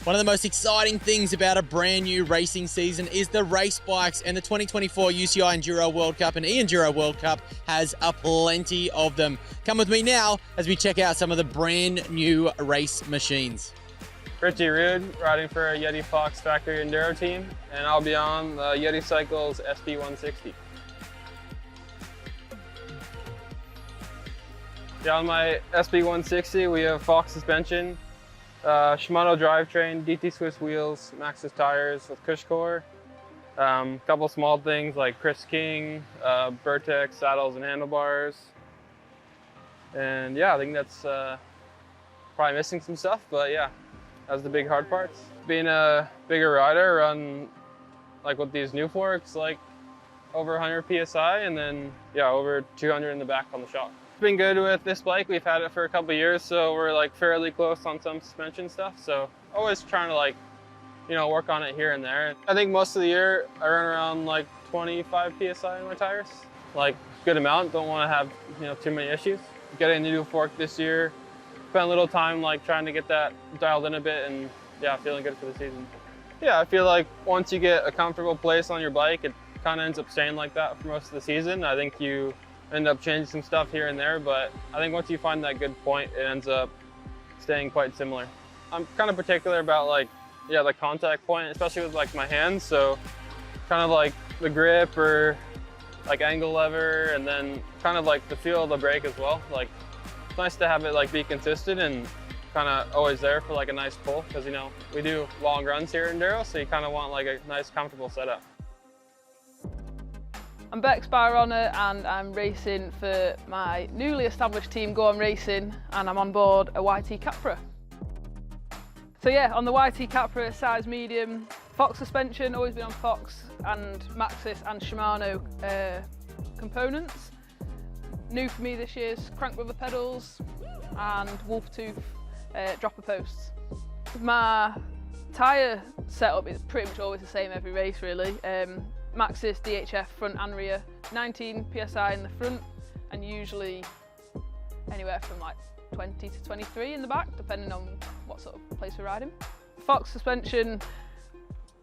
One of the most exciting things about a brand new racing season is the race bikes, and the 2024 UCI Enduro World Cup and E-Enduro World Cup has a plenty of them. Come with me now as we check out some of the brand new race machines. Richie Rude, riding for a Yeti Fox factory enduro team, and I'll be on the Yeti Cycles SP60. Yeah, on my SP160 we have Fox suspension, Shimano drivetrain, DT Swiss wheels, Maxxis tires with Cushcore, couple small things like Chris King, Vertex saddles and handlebars, and yeah, I think that's probably missing some stuff, but yeah, that's the big hard parts. Being a bigger rider, run like with these new forks, like over 100 psi, and then yeah, over 200 in the back on the shock. It's been good with this bike. We've had it for a couple of years, so we're like fairly close on some suspension stuff. So always trying to like, you know, work on it here and there. I think most of the year I run around like 25 psi in my tires, like good amount. Don't want to have, you know, too many issues. Getting a new fork this year. Spent a little time like trying to get that dialed in a bit, and yeah, feeling good for the season. Yeah, I feel like once you get a comfortable place on your bike, it kind of ends up staying like that for most of the season. I think you end up changing some stuff here and there, but I think once you find that good point, it ends up staying quite similar. I'm kind of particular about like, yeah, the contact point, especially with like my hands. So kind of like the grip or like angle lever, and then kind of like the feel of the brake as well. Like it's nice to have it like be consistent and kind of always there for like a nice pull, because you know we do long runs here in enduro, so you kind of want like a nice comfortable setup. I'm Bex Byronner and I'm racing for my newly established team Go On Racing, and I'm on board a YT Capra. So yeah, on the YT Capra, size medium, Fox suspension, always been on Fox and Maxxis and Shimano components. New for me this year's crank rubber pedals and wolf tooth dropper posts. My tyre setup is pretty much always the same every race really. Maxxis DHF front and rear, 19 psi in the front, and usually anywhere from like 20 to 23 in the back, depending on what sort of place we're riding. Fox suspension,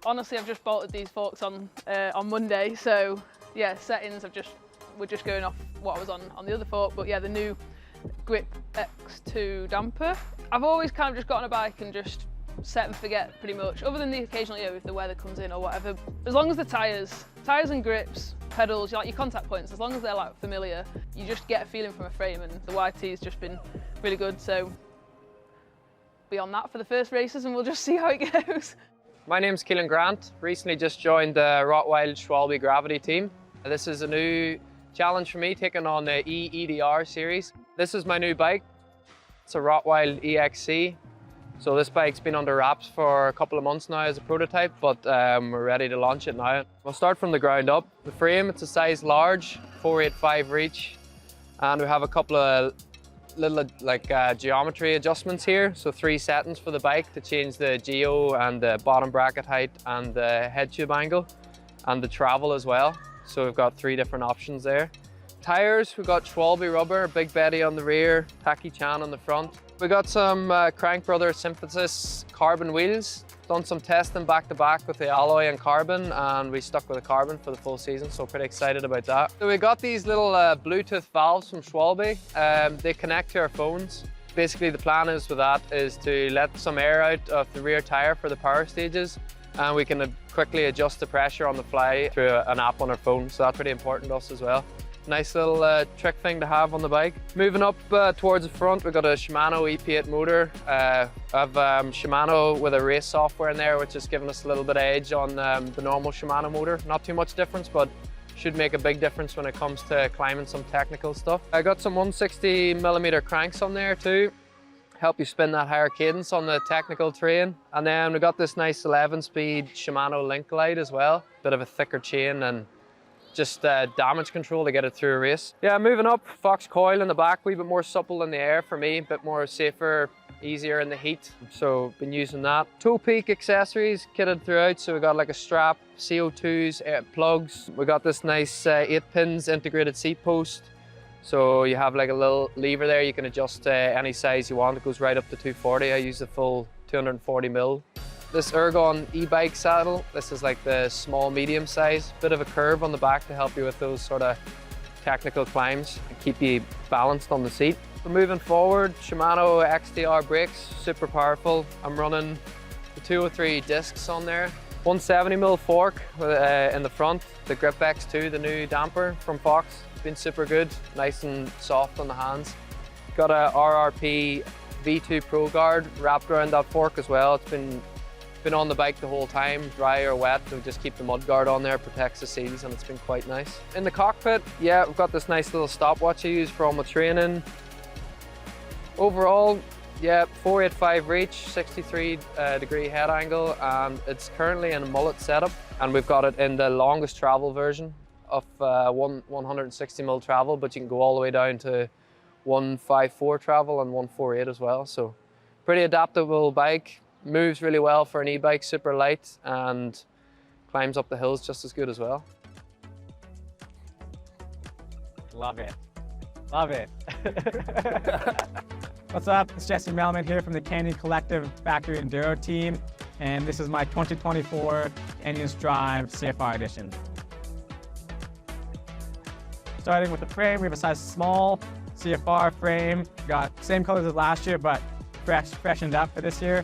honestly I've just bolted these forks on Monday, so yeah, settings we're just going off what I was on the other fork, but yeah, the new Grip X2 damper. I've always kind of just got on a bike and just set and forget pretty much, other than the occasional, you know, if the weather comes in or whatever. As long as the tyres and grips, pedals, like your contact points, as long as they're like familiar, you just get a feeling from a frame, and the YT's just been really good, so be on that for the first races and we'll just see how it goes. My name's Keelan Grant, recently just joined the Rott Wild Schwalbe Gravity team. This is a new challenge for me, taking on the E-EDR series. This is my new bike. It's a Rott Wild EXC. So this bike's been under wraps for a couple of months now as a prototype, but we're ready to launch it now. We'll start from the ground up. The frame, it's a size large, 485 reach, and we have a couple of little geometry adjustments here. So 3 settings for the bike to change the geo and the bottom bracket height and the head tube angle and the travel as well. So we've got 3 different options there. Tires, we've got Schwalbe rubber, Big Betty on the rear, Taki Chan on the front. We got some Crank Brothers Synthesis carbon wheels. Done some testing back to back with the alloy and carbon, and we stuck with the carbon for the full season, so pretty excited about that. So we got these little Bluetooth valves from Schwalbe. They connect to our phones. Basically the plan is with that is to let some air out of the rear tire for the power stages, and we can quickly adjust the pressure on the fly through an app on our phone, so that's pretty important to us as well. Nice little trick thing to have on the bike. Moving up towards the front, we've got a Shimano EP8 motor. I've Shimano with a race software in there, which is giving us a little bit of edge on the normal Shimano motor. Not too much difference, but should make a big difference when it comes to climbing some technical stuff. I got some 160mm cranks on there too. Help you spin that higher cadence on the technical terrain. And then we got this nice 11-speed Shimano Link Light as well. Bit of a thicker chain and just damage control to get it through a race. Yeah, moving up, Fox coil in the back, a wee bit more supple in the air for me, a bit more safer, easier in the heat. So been using that. Toe peak accessories kitted throughout. So we got like a strap, CO2s, plugs. We got this nice 8 pins integrated seat post. So you have like a little lever there, you can adjust any size you want. It goes right up to 240. I use the full 240mm. this Ergon e-bike saddle. This is like the small, medium size, bit of a curve on the back to help you with those sort of technical climbs and keep you balanced on the seat. So moving forward, Shimano XDR brakes, super powerful. I'm running the 203 discs on there. 170mm fork in the front, the Grip X2, the new damper from Fox. It's been super good, nice and soft on the hands. Got a RRP V2 Pro Guard wrapped around that fork as well. It's been on the bike the whole time, dry or wet. We just keep the mud guard on there, protects the seals, and it's been quite nice. In the cockpit, yeah, we've got this nice little stopwatch I use for all my training. Overall, yeah, 485 reach, 63 degree head angle, and it's currently in a mullet setup. And we've got it in the longest travel version of 160mm travel, but you can go all the way down to 154 travel and 148 as well. So pretty adaptable bike, moves really well for an e-bike, super light, and climbs up the hills just as good as well. Love it. Love it. What's up? It's Jesse Melman here from the Canyon Collective Factory Enduro team, and this is my 2024 Canyons Drive CFR edition. Starting with the frame, we have a size small CFR frame. Got same colors as last year, but freshened up for this year.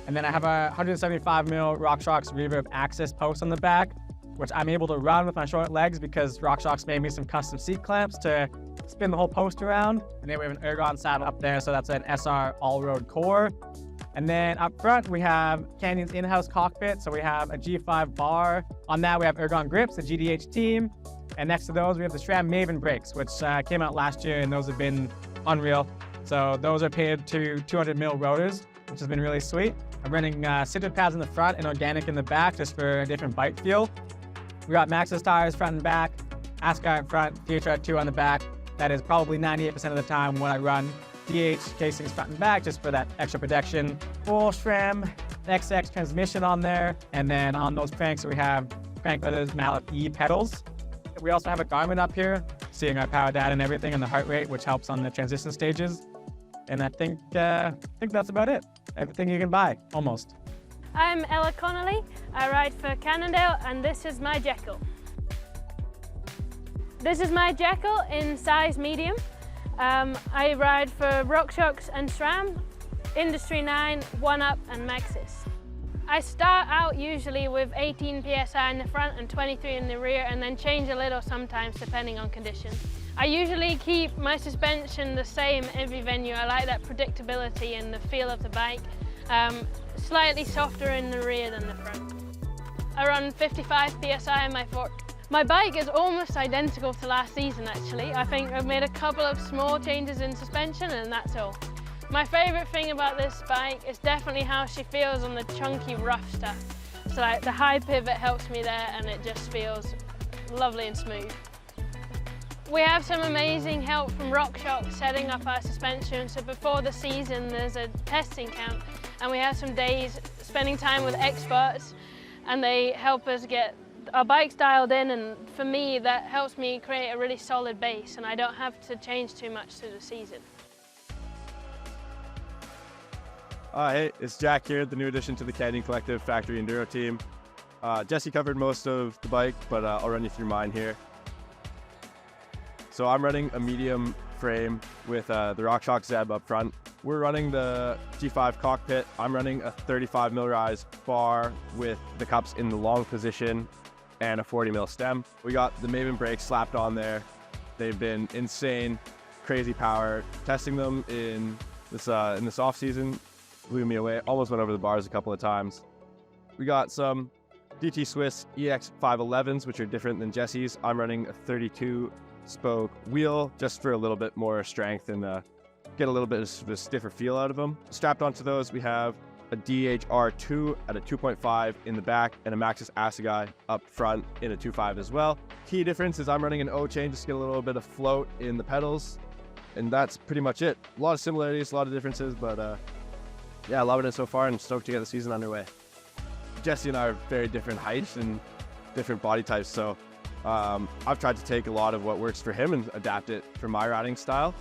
And then I have a 175mm RockShox Reverb Axis post on the back, which I'm able to run with my short legs because RockShox made me some custom seat clamps to spin the whole post around. And then we have an Ergon saddle up there, so that's an SR all-road core. And then up front, we have Canyon's in-house cockpit. So we have a G5 bar. On that, we have Ergon grips, the GDH team. And next to those, we have the SRAM Maven brakes, which came out last year, and those have been unreal. So those are paired to 200mm rotors, which has been really sweet. I'm running sintered pads in the front and organic in the back, just for a different bike feel. We got Maxxis tires front and back, Ascot in front, Future 2 on the back. That is probably 98% of the time when I run. DH casings front and back, just for that extra protection. Full SRAM XX transmission on there. And then on those cranks, we have Crank Brothers Mallet E pedals. We also have a Garmin up here, seeing our power data and everything and the heart rate, which helps on the transition stages. And I think that's about it. Everything you can buy, almost. I'm Ella Connelly. I ride for Cannondale, and this is my Jekyll. This is my Jekyll in size medium. I ride for RockShox and SRAM, Industry 9, 1UP and Maxxis. I start out usually with 18 psi in the front and 23 in the rear, and then change a little sometimes depending on conditions. I usually keep my suspension the same every venue. I like that predictability and the feel of the bike. Slightly softer in the rear than the front. I run 55 psi in my fork. My bike is almost identical to last season actually. I think I've made a couple of small changes in suspension and that's all. My favourite thing about this bike is definitely how she feels on the chunky rough stuff. So like the high pivot helps me there and it just feels lovely and smooth. We have some amazing help from RockShox setting up our suspension. So before the season there's a testing camp and we have some days spending time with experts and they help us get our bikes dialed in, and for me that helps me create a really solid base and I don't have to change too much through the season. Hey, it's Jack here, the new addition to the Canyon Collective Factory Enduro team. Jesse covered most of the bike, but I'll run you through mine here. So I'm running a medium frame with the RockShox Zeb up front. We're running the G5 cockpit. I'm running a 35mm rise bar with the cups in the long position and a 40mm stem. We got the Maven brakes slapped on there. They've been insane, crazy power. Testing them in this off season blew me away. Almost went over the bars a couple of times. We got some DT Swiss EX511s, which are different than Jesse's. I'm running a 32 spoke wheel just for a little bit more strength and get a little bit of a stiffer feel out of them. Strapped onto those, we have a DHR2 at a 2.5 in the back and a Maxxis Assegai up front in a 2.5 as well. Key difference is I'm running an O chain just to get a little bit of float in the pedals, and that's pretty much it. A lot of similarities, a lot of differences, but yeah, loving it so far and stoked to get the season underway. Jesse and I are very different heights and different body types, so I've tried to take a lot of what works for him and adapt it for my riding style.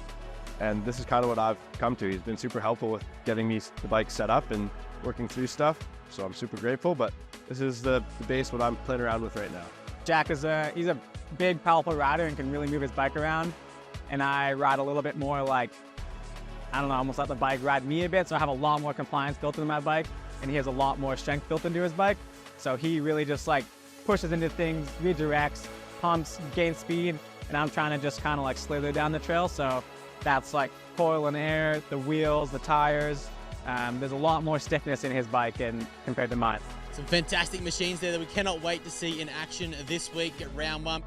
And this is kind of what I've come to. He's been super helpful with getting the bike set up and working through stuff. So I'm super grateful, but this is the base what I'm playing around with right now. Jack he's a big, powerful rider and can really move his bike around. And I ride a little bit more like, I don't know, almost let the bike ride me a bit. So I have a lot more compliance built into my bike, and he has a lot more strength built into his bike. So he really just like pushes into things, redirects, pumps, gains speed, and I'm trying to just kind of like slither down the trail. So that's like coil and air, the wheels, the tires. There's a lot more stiffness in his bike compared to mine. Some fantastic machines there that we cannot wait to see in action this week at round one.